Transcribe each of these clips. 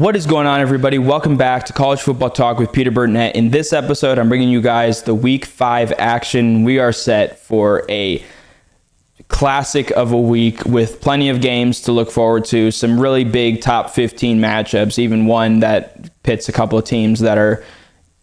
What is going on, everybody? Welcome back to College Football Talk with Peter Burnett. In this episode, I'm bringing you guys the Week 5 action. We are set for a classic of a week with plenty of games to look forward to, some really big top 15 matchups, even one that pits a couple of teams that are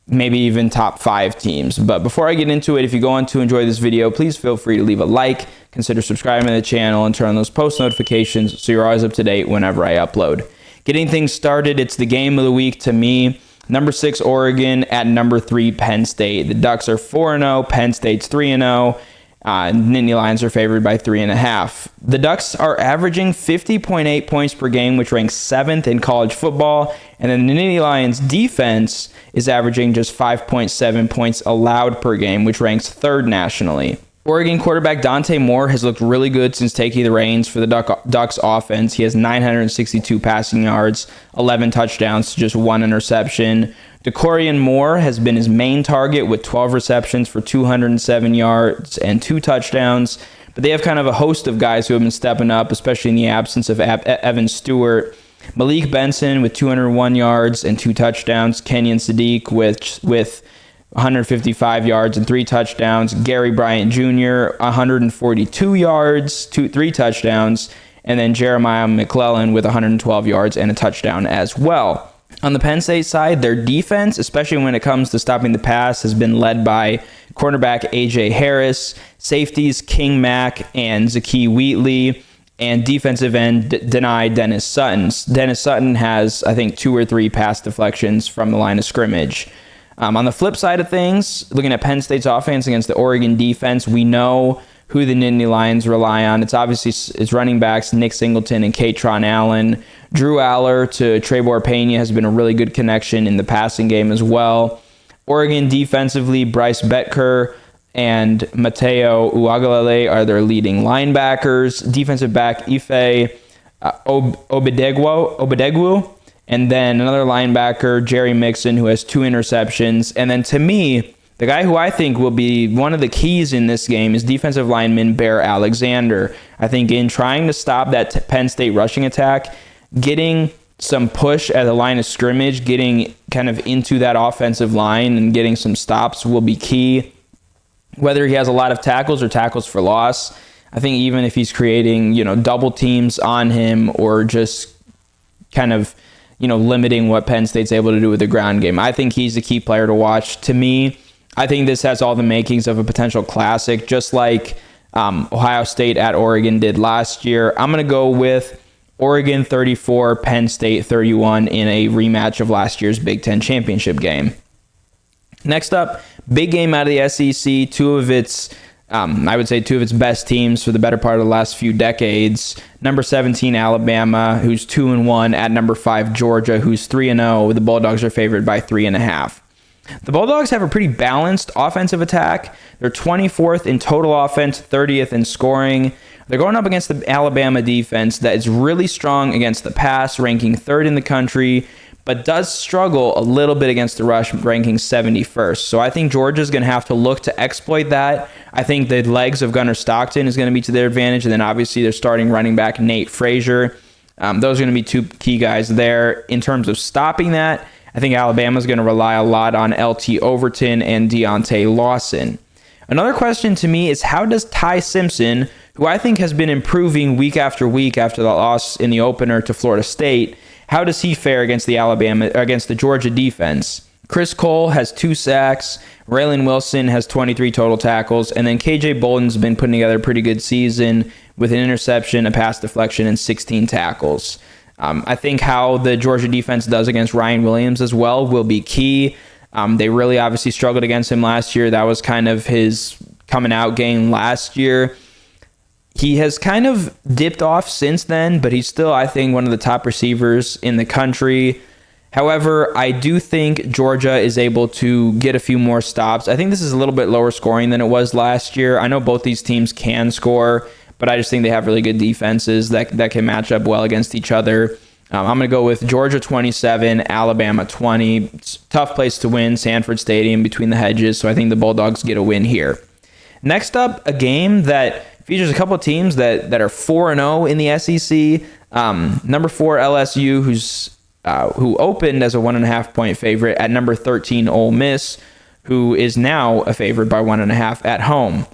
maybe even top 5 teams. But before I get into it, if you go on to enjoy this video, please feel free to leave a like, consider subscribing to the channel, and turn on those post notifications so you're always up to date whenever I upload. Getting things started, it's the game of the week to me. Number 6, Oregon at number 3, Penn State. The Ducks are 4-0. Penn State's 3-0. Nittany Lions are favored by 3.5. The Ducks are averaging 50.8 points per game, which ranks 7th in college football. And then the Nittany Lions defense is averaging just 5.7 points allowed per game, which ranks 3rd nationally. Oregon quarterback Dante Moore has looked really good since taking the reins for the Ducks offense. He has 962 passing yards, 11 touchdowns to just 1 interception. DeCorian Moore has been his main target with 12 receptions for 207 yards and 2 touchdowns. But they have kind of a host of guys who have been stepping up, especially in the absence of Evan Stewart. Malik Benson with 201 yards and 2 touchdowns. Kenyon Sadiq with 155 yards and 3 touchdowns. Gary Bryant Jr., 142 yards, 3 touchdowns. And then Jeremiah McClellan with 112 yards and a touchdown as well. On the Penn State side, their defense, especially when it comes to stopping the pass, has been led by cornerback A.J. Harris, safeties King Mack and Zakee Wheatley, and defensive end Dennis Sutton. Dennis Sutton has, I think, 2 or 3 pass deflections from the line of scrimmage. On the flip side of things, looking at Penn State's offense against the Oregon defense, we know who the Nittany Lions rely on. It's obviously its running backs, Nick Singleton and Katron Allen. Drew Aller to Trebor Pena has been a really good connection in the passing game as well. Oregon defensively, Bryce Betker and Mateo Uagalele are their leading linebackers. Defensive back Ife Obedegwu. And then another linebacker, Jerry Mixon, who has 2 interceptions. And then to me, the guy who I think will be one of the keys in this game is defensive lineman Bear Alexander. I think in trying to stop that Penn State rushing attack, getting some push at the line of scrimmage, getting kind of into that offensive line and getting some stops will be key. Whether he has a lot of tackles or tackles for loss, I think even if he's creating, double teams on him or just kind of limiting what Penn State's able to do with the ground game, I think he's a key player to watch. To me, I think this has all the makings of a potential classic, just like Ohio State at Oregon did last year. I'm going to go with Oregon 34, Penn State 31 in a rematch of last year's Big Ten championship game. Next up, big game out of the SEC, two of its best teams for the better part of the last few decades. Number 17, Alabama, who's 2-1, at number 5, Georgia, who's 3-0. The Bulldogs are favored by 3.5. The Bulldogs have a pretty balanced offensive attack. They're 24th in total offense, 30th in scoring. They're going up against the Alabama defense that is really strong against the pass, ranking 3rd in the country, but does struggle a little bit against the rush, ranking 71st. So I think Georgia's going to have to look to exploit that. I think the legs of Gunnar Stockton is going to be to their advantage, and then obviously they're starting running back Nate Frazier. Those are going to be 2 key guys there. In terms of stopping that, I think Alabama's going to rely a lot on LT Overton and Deontay Lawson. Another question to me is, how does Ty Simpson, who I think has been improving week after week after the loss in the opener to Florida State, how does he fare against the Georgia defense? Chris Cole has 2 sacks, Raylan Wilson has 23 total tackles, and then KJ Bolden's been putting together a pretty good season with an interception, a pass deflection, and 16 tackles. I think how the Georgia defense does against Ryan Williams as well will be key. They really obviously struggled against him last year. That was kind of his coming out game last year. He has kind of dipped off since then, but he's still, I think, one of the top receivers in the country. However, I do think Georgia is able to get a few more stops. I think this is a little bit lower scoring than it was last year. I know both these teams can score, but I just think they have really good defenses that can match up well against each other. I'm going to go with Georgia 27, Alabama 20. It's a tough place to win, Sanford Stadium between the hedges, so I think the Bulldogs get a win here. Next up, a game that features a couple of teams that are 4-0 in the SEC. Number 4, LSU, who's who opened as a 1.5 point favorite at number 13 Ole Miss, who is now a favorite by 1.5 at home.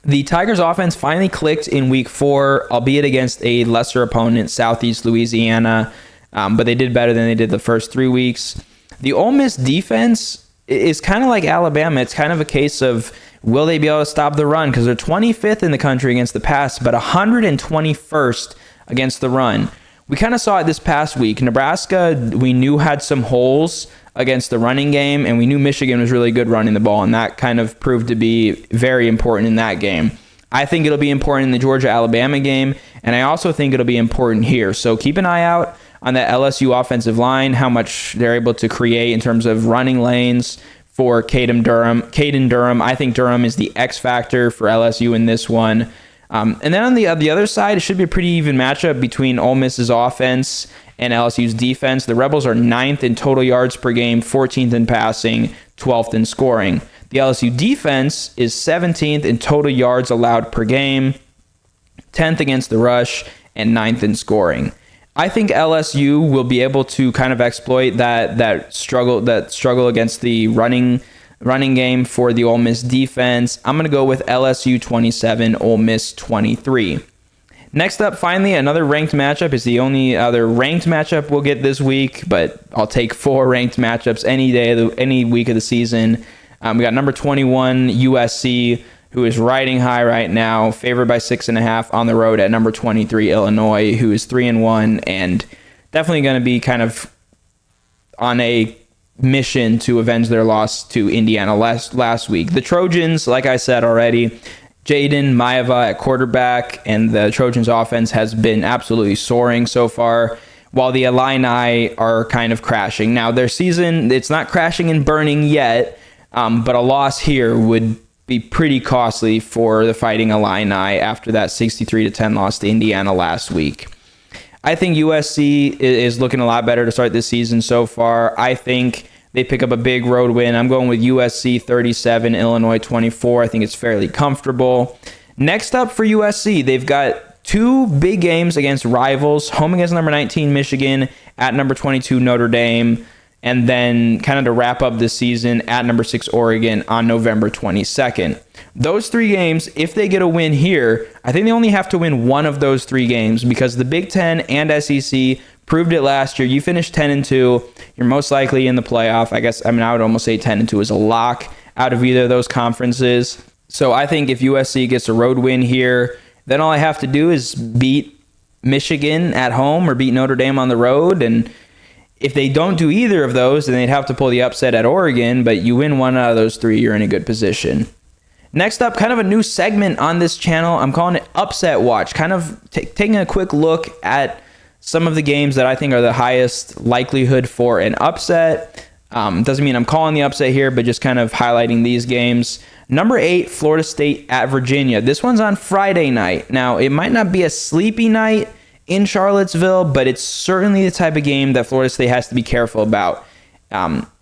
The Tigers offense finally clicked in week 4, albeit against a lesser opponent, Southeast Louisiana, but they did better than they did the first 3 weeks. The Ole Miss defense is kind of like Alabama. It's kind of a case of, will they be able to stop the run? Because they're 25th in the country against the pass, but 121st against the run. We kind of saw it this past week. Nebraska, we knew had some holes against the running game, and we knew Michigan was really good running the ball, and that kind of proved to be very important in that game. I think it'll be important in the Georgia-Alabama game, and I also think it'll be important here. So keep an eye out on that LSU offensive line, how much they're able to create in terms of running lanes for Caden Durham. I think Durham is the X factor for LSU in this one. And then on the other side, it should be a pretty even matchup between Ole Miss's offense and LSU's defense. The Rebels are 9th in total yards per game, 14th in passing, 12th in scoring. The LSU defense is 17th in total yards allowed per game, 10th against the rush, and 9th in scoring. I think LSU will be able to kind of exploit that struggle against the running game for the Ole Miss defense. I'm going to go with LSU 27, Ole Miss 23. Next up, finally, another ranked matchup is the only other ranked matchup we'll get this week, but I'll take 4 ranked matchups any day, any week of the season. We got number 21, USC, who is riding high right now, favored by 6.5 on the road at number 23, Illinois, who is 3-1 and definitely going to be kind of on a mission to avenge their loss to Indiana last week. The Trojans, like I said already, Jaden Maeva at quarterback, and the Trojans offense has been absolutely soaring so far, while the Illini are kind of crashing. Now, their season, it's not crashing and burning yet, but a loss here would be pretty costly for the Fighting Illini after that 63-10 loss to Indiana last week. I think USC is looking a lot better to start this season so far. I think they pick up a big road win. I'm going with USC 37, Illinois 24. I think it's fairly comfortable. Next up for USC, they've got 2 big games against rivals, home against number 19 Michigan, at number 22 Notre Dame, and then kind of to wrap up the season at number 6 Oregon on November 22nd. Those 3 games, if they get a win here, I think they only have to win one of those 3 games because the Big Ten and SEC proved it last year. You finish 10-2, you're most likely in the playoff. I would almost say 10-2 is a lock out of either of those conferences. So I think if USC gets a road win here, then all I have to do is beat Michigan at home or beat Notre Dame on the road. And if they don't do either of those, then they'd have to pull the upset at Oregon. But you win one out of those 3, you're in a good position. Next up, kind of a new segment on this channel. I'm calling it Upset Watch, kind of taking a quick look at some of the games that I think are the highest likelihood for an upset. Doesn't mean I'm calling the upset here, but just kind of highlighting these games. Number 8, Florida State at Virginia. This one's on Friday night. Now, it might not be a sleepy night in Charlottesville, but it's certainly the type of game that Florida State has to be careful about.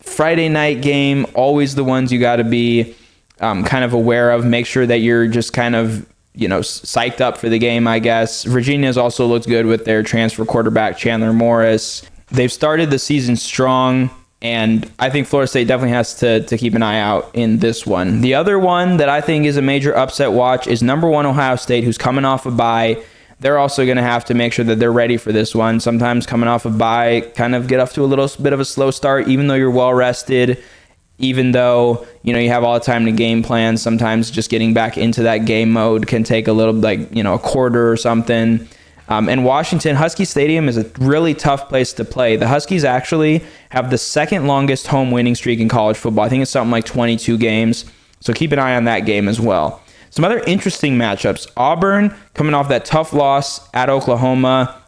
Friday night game, always the ones you got to be kind of aware of. Make sure that you're just kind of psyched up for the game, I guess. Virginia's also looked good with their transfer quarterback, Chandler Morris. They've started the season strong, and I think Florida State definitely has to keep an eye out in this one. The other one that I think is a major upset watch is number 1 Ohio State, who's coming off a bye. They're also going to have to make sure that they're ready for this one. Sometimes coming off a bye, kind of get off to a little bit of a slow start, even though you're well rested. Even though, you have all the time to game plan, sometimes just getting back into that game mode can take a little, a quarter or something. And Washington, Husky Stadium is a really tough place to play. The Huskies actually have the second longest home winning streak in college football. I think it's something like 22 games. So keep an eye on that game as well. Some other interesting matchups. Auburn coming off that tough loss at Oklahoma.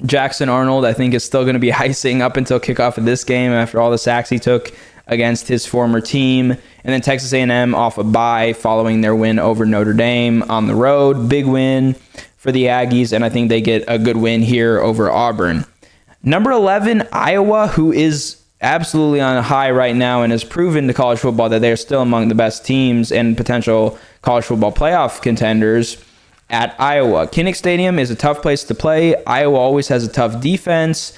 Jackson Arnold, I think, is still going to be icing up until kickoff of this game after all the sacks he took against his former team. And then Texas A&M off a bye following their win over Notre Dame on the road. Big win for the Aggies, and I think they get a good win here over Auburn. Number 11, Iowa, who is absolutely on a high right now and has proven to college football that they're still among the best teams and potential college football playoff contenders at Iowa. Kinnick Stadium is a tough place to play. Iowa always has a tough defense,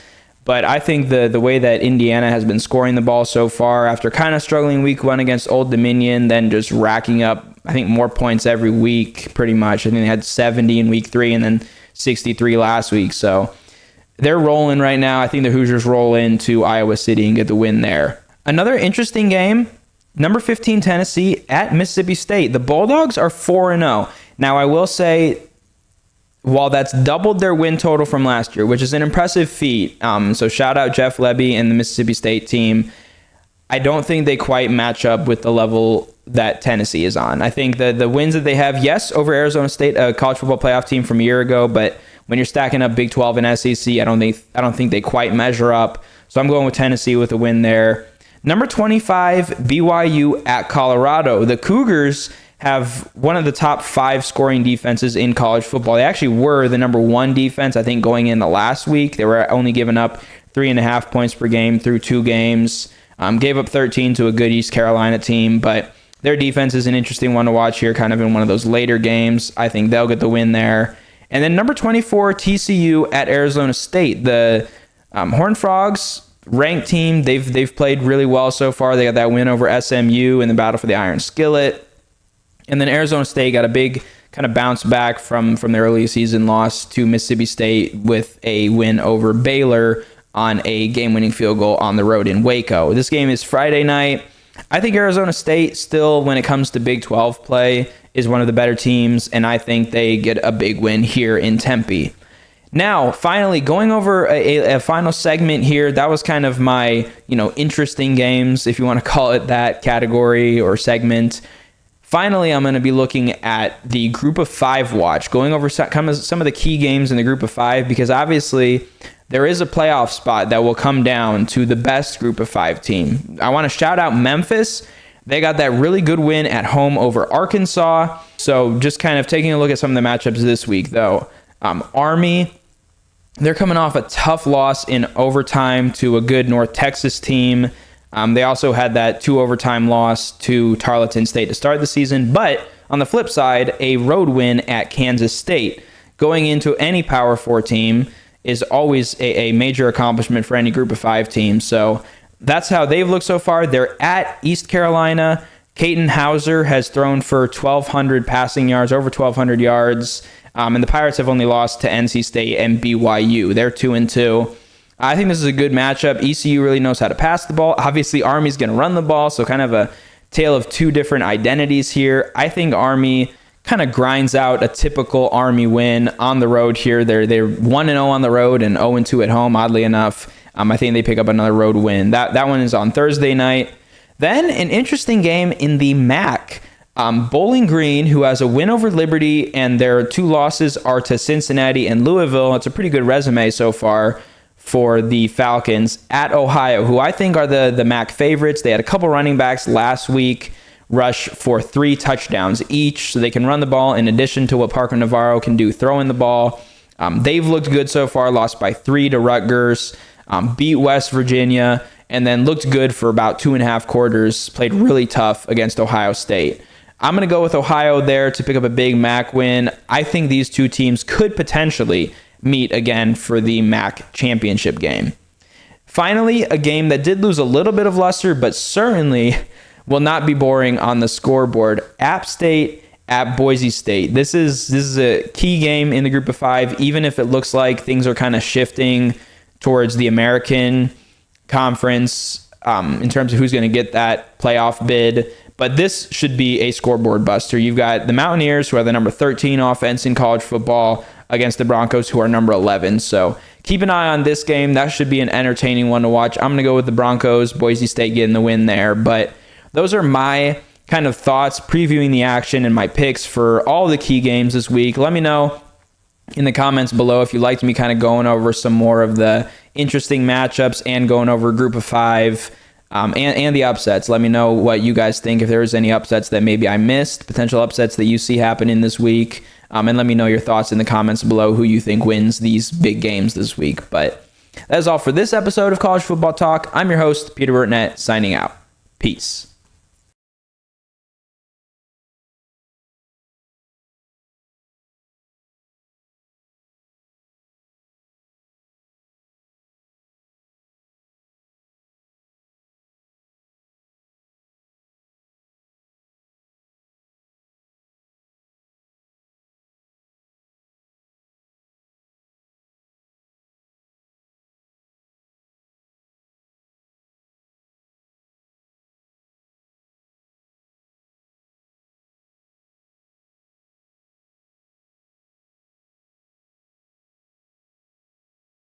But I think the way that Indiana has been scoring the ball so far, after kind of struggling week 1 against Old Dominion, then just racking up, I think, more points every week, pretty much. I think they had 70 in week 3 and then 63 last week. So they're rolling right now. I think the Hoosiers roll into Iowa City and get the win there. Another interesting game, number 15 Tennessee at Mississippi State. The Bulldogs are 4-0. Now, I will say, while that's doubled their win total from last year, which is an impressive feat, so shout out Jeff Lebby and the Mississippi State team, I don't think they quite match up with the level that Tennessee is on. I think the wins that they have, yes, over Arizona State, a college football playoff team from a year ago, but when you're stacking up Big 12 and SEC, I don't think they quite measure up. So I'm going with Tennessee with a win there. Number 25, BYU at Colorado. The Cougars have one of the top 5 scoring defenses in college football. They actually were the number 1 defense, I think, going into last week. They were only giving up 3.5 points per game through 2 games. Gave up 13 to a good East Carolina team, but their defense is an interesting one to watch here, kind of in one of those later games. I think they'll get the win there. And then number 24, TCU at Arizona State. The Horned Frogs, ranked team, they've played really well so far. They got that win over SMU in the battle for the Iron Skillet. And then Arizona State got a big kind of bounce back from their early season loss to Mississippi State with a win over Baylor on a game-winning field goal on the road in Waco. This game is Friday night. I think Arizona State still, when it comes to Big 12 play, is one of the better teams, and I think they get a big win here in Tempe. Now, finally, going over a final segment here. That was kind of my, interesting games, if you want to call it that, category or segment. Finally, I'm going to be looking at the Group of 5 watch, going over some of the key games in the Group of 5, because obviously there is a playoff spot that will come down to the best Group of 5 team. I want to shout out Memphis. They got that really good win at home over Arkansas. So just kind of taking a look at some of the matchups this week, though. Army, they're coming off a tough loss in overtime to a good North Texas team. They also had that 2 overtime loss to Tarleton State to start the season. But on the flip side, a road win at Kansas State. Going into any Power 4 team is always a major accomplishment for any Group of 5 team. So that's how they've looked so far. They're at East Carolina. Caton Hauser has thrown for 1,200 passing yards, over 1,200 yards. And the Pirates have only lost to NC State and BYU. They're 2-2. I think this is a good matchup. ECU really knows how to pass the ball. Obviously, Army's going to run the ball, so kind of a tale of 2 different identities here. I think Army kind of grinds out a typical Army win on the road here. They're 1-0 on the road and 0-2 at home, oddly enough. I think they pick up another road win. That one is on Thursday night. Then an interesting game in the MAC. Bowling Green, who has a win over Liberty, and their 2 losses are to Cincinnati and Louisville. It's a pretty good resume so far for the Falcons. At Ohio, who I think are the MAC favorites. They had a couple running backs last week rush for 3 touchdowns each, so they can run the ball in addition to what Parker Navarro can do throwing the ball. They've looked good so far, lost by 3 to Rutgers, beat West Virginia, and then looked good for about 2.5 quarters, played really tough against Ohio State. I'm going to go with Ohio there to pick up a big MAC win. I think these 2 teams could potentially meet again for the MAC championship game. Finally, a game that did lose a little bit of luster, but certainly will not be boring on the scoreboard. App State at Boise State. This is a key game in the Group of 5, even if it looks like things are kind of shifting towards the American Conference in terms of who's going to get that playoff bid. But this should be a scoreboard buster. You've got the Mountaineers, who are the number 13 offense in college football, against the Broncos, who are number 11. So keep an eye on this game. That should be an entertaining one to watch. I'm going to go with the Broncos, Boise State getting the win there. But those are my kind of thoughts previewing the action and my picks for all the key games this week. Let me know in the comments below if you liked me kind of going over some more of the interesting matchups and going over Group of 5 and the upsets. Let me know what you guys think, if there was any upsets that maybe I missed, potential upsets that you see happening this week. And let me know your thoughts in the comments below, who you think wins these big games this week. But that is all for this episode of College Football Talk. I'm your host, Peter Burtnett, signing out. Peace.